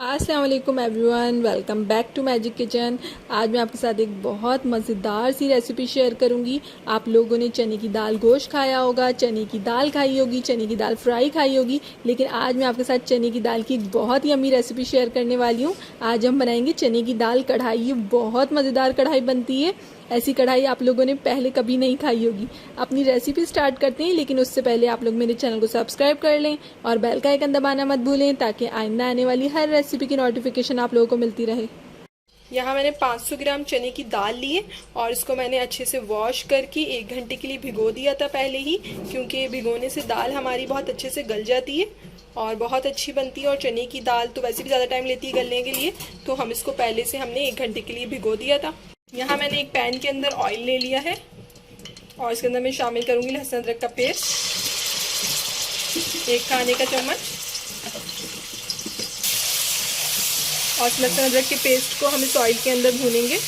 अस्सलाम वालेकुम everyone, welcome back to Magic Kitchen. आज मैं आपके साथ एक बहुत मज़ेदार सी रेसिपी शेयर करूंगी। आप लोगों ने चने की दाल गोश्त खाया होगा, चने की दाल खाई होगी, चने की दाल फ्राई खाई होगी, लेकिन आज मैं आपके साथ चने की दाल की एक बहुत ही यम्मी रेसिपी शेयर करने वाली हूँ। आज हम बनाएंगे चने की दाल कढ़ाई। ये बहुत मज़ेदार कढ़ाई बनती है। ऐसी कढ़ाई आप लोगों ने पहले कभी नहीं खाई होगी। अपनी रेसिपी स्टार्ट करते हैं, लेकिन उससे पहले आप लोग मेरे चैनल को सब्सक्राइब कर लें और बेल का आइकन दबाना मत भूलें, ताकि आइंदा आने वाली हर रेसिपी की नोटिफिकेशन आप लोगों को मिलती रहे। यहाँ मैंने 500 ग्राम चने की दाल ली है और इसको मैंने अच्छे से वॉश करके 1 घंटे के लिए भिगो दिया था पहले ही, क्योंकि भिगोने से दाल हमारी बहुत अच्छे से गल जाती है और बहुत अच्छी बनती है। और चने की दाल तो वैसे भी ज़्यादा टाइम लेती है गलने के लिए, तो हम इसको पहले से हमने 1 घंटे के लिए भिगो दिया था। यहाँ मैंने एक पैन के अंदर ऑयल ले लिया है और इसके अंदर मैं शामिल करूँगी लहसुन अदरक का पेस्ट, 1 खाने का चम्मच। और लहसुन अदरक के पेस्ट को हम इस ऑयल के अंदर भूनेंगे।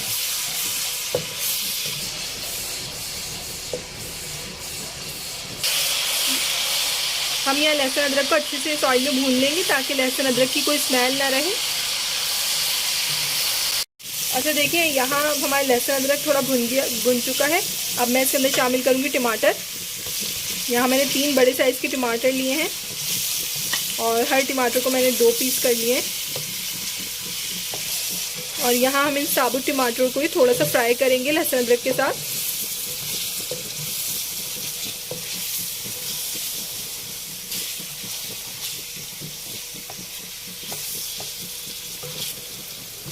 हम यहाँ लहसुन अदरक को अच्छे से इस ऑयल में भून लेंगे ताकि लहसुन अदरक की कोई स्मेल ना रहे। अच्छा देखिए, यहाँ हमारा लहसुन अदरक थोड़ा भुन चुका है। अब मैं इसके अंदर शामिल करूँगी टमाटर। यहाँ मैंने 3 बड़े साइज़ के टमाटर लिए हैं और हर टमाटर को मैंने 2 पीस कर लिए हैं। और यहाँ हम इन साबुत टमाटरों को ही थोड़ा सा फ्राई करेंगे लहसुन अदरक के साथ।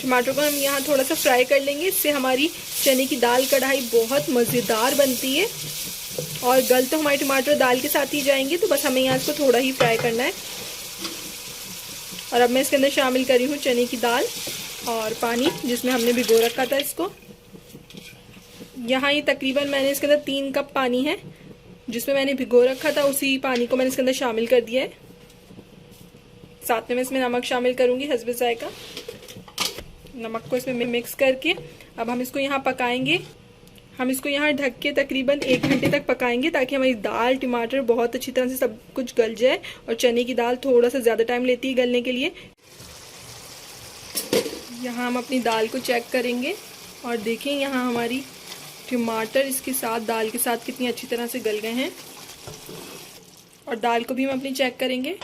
टमाटर को हम यहाँ थोड़ा सा फ्राई कर लेंगे, इससे हमारी चने की दाल कढ़ाई बहुत मज़ेदार बनती है। और गल तो हमारे टमाटर दाल के साथ ही जाएंगे, तो बस हमें यहाँ इसको थोड़ा ही फ्राई करना है। और अब मैं इसके अंदर शामिल करी हूँ चने की दाल और पानी जिसमें हमने भिगो रखा था इसको। यहाँ ये तकरीबन मैंने इसके अंदर 3 कप पानी है जिसमें मैंने भिगो रखा था, उसी पानी को मैंने इसके अंदर शामिल कर दिया है। साथ में मैं इसमें नमक शामिल करूँगी हस्बे जायका। नमक को इसमें मिक्स करके अब हम इसको यहाँ पकाएंगे। हम इसको यहाँ ढक के तकरीबन 1 घंटे तक पकाएंगे ताकि हमारी दाल टमाटर बहुत अच्छी तरह से सब कुछ गल जाए। और चने की दाल थोड़ा सा ज़्यादा टाइम लेती है गलने के लिए। यहाँ हम अपनी दाल को चेक करेंगे और देखें यहाँ हमारी टमाटर इसके साथ दाल के साथ कितनी अच्छी तरह से गल गए हैं। और दाल को भी हम अपनी चेक करेंगे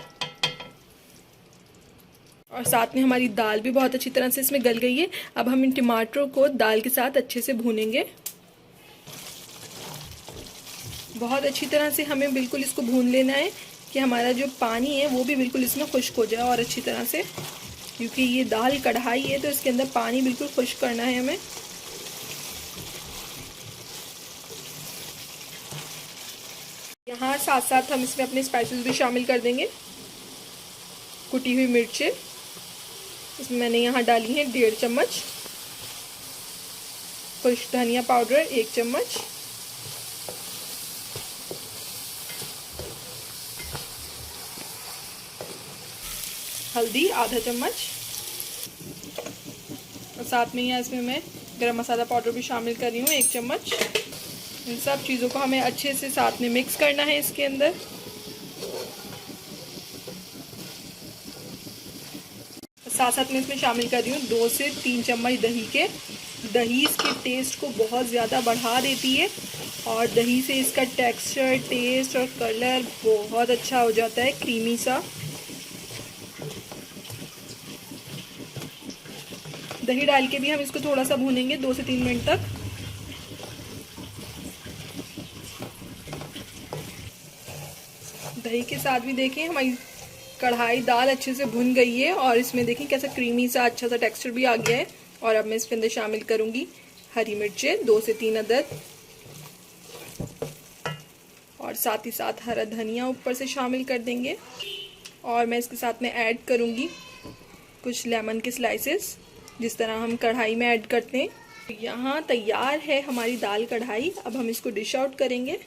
और साथ में हमारी दाल भी बहुत अच्छी तरह से इसमें गल गई है। अब हम इन टमाटरों को दाल के साथ अच्छे से भूनेंगे। बहुत अच्छी तरह से हमें बिल्कुल इसको भून लेना है कि हमारा जो पानी है वो भी बिल्कुल इसमें खुश्क हो जाए और अच्छी तरह से, क्योंकि ये दाल कढ़ाई है तो इसके अंदर पानी बिल्कुल खुश्क करना है हमें। यहाँ साथ साथ हम इसमें अपने स्पाइसेस भी शामिल कर देंगे। कुटी हुई मिर्चें इसमें मैंने यहाँ डाली है 1.5 चम्मच, खुश्क धनिया पाउडर 1 चम्मच, हल्दी आधा चम्मच, और साथ में यहाँ इसमें मैं गरम मसाला पाउडर भी शामिल कर रही हूँ 1 चम्मच। इन सब चीज़ों को हमें अच्छे से साथ में मिक्स करना है इसके अंदर। साथ साथ में इसमें शामिल कर रही हूँ 2 से 3 चम्मच दही के। दही इसके टेस्ट को बहुत ज़्यादा बढ़ा देती है और दही से इसका टेक्सचर, टेस्ट और कलर बहुत अच्छा हो जाता है, क्रीमी सा। दही डाल के भी हम इसको थोड़ा सा भूनेंगे 2 से 3 मिनट तक। दही के साथ भी देखें हमारी कढ़ाई दाल अच्छे से भुन गई है और इसमें देखें कैसा क्रीमी सा अच्छा सा टेक्सचर भी आ गया है। और अब मैं इसके अंदर शामिल करूंगी हरी मिर्चें 2 से 3 अदद और साथ ही साथ हरा धनिया ऊपर से शामिल कर देंगे। और मैं इसके साथ में ऐड करूंगी कुछ लेमन के स्लाइसेस, जिस तरह हम कढ़ाई में ऐड करते हैं। यहाँ तैयार है हमारी दाल कढ़ाई। अब हम इसको डिश आउट करेंगे।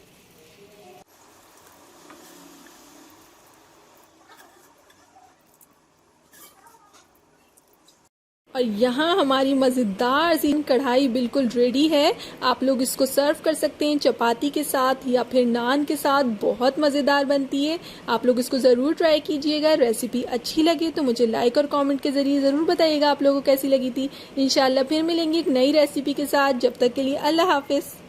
और यहाँ हमारी मज़ेदार सी कढ़ाई बिल्कुल रेडी है। आप लोग इसको सर्व कर सकते हैं चपाती के साथ या फिर नान के साथ, बहुत मज़ेदार बनती है। आप लोग इसको ज़रूर ट्राई कीजिएगा। रेसिपी अच्छी लगे तो मुझे लाइक और कमेंट के ज़रिए ज़रूर बताइएगा आप लोगों को कैसी लगी थी। इंशाल्लाह फिर मिलेंगे एक नई रेसिपी के साथ। जब तक के लिए अल्लाह हाफिज़।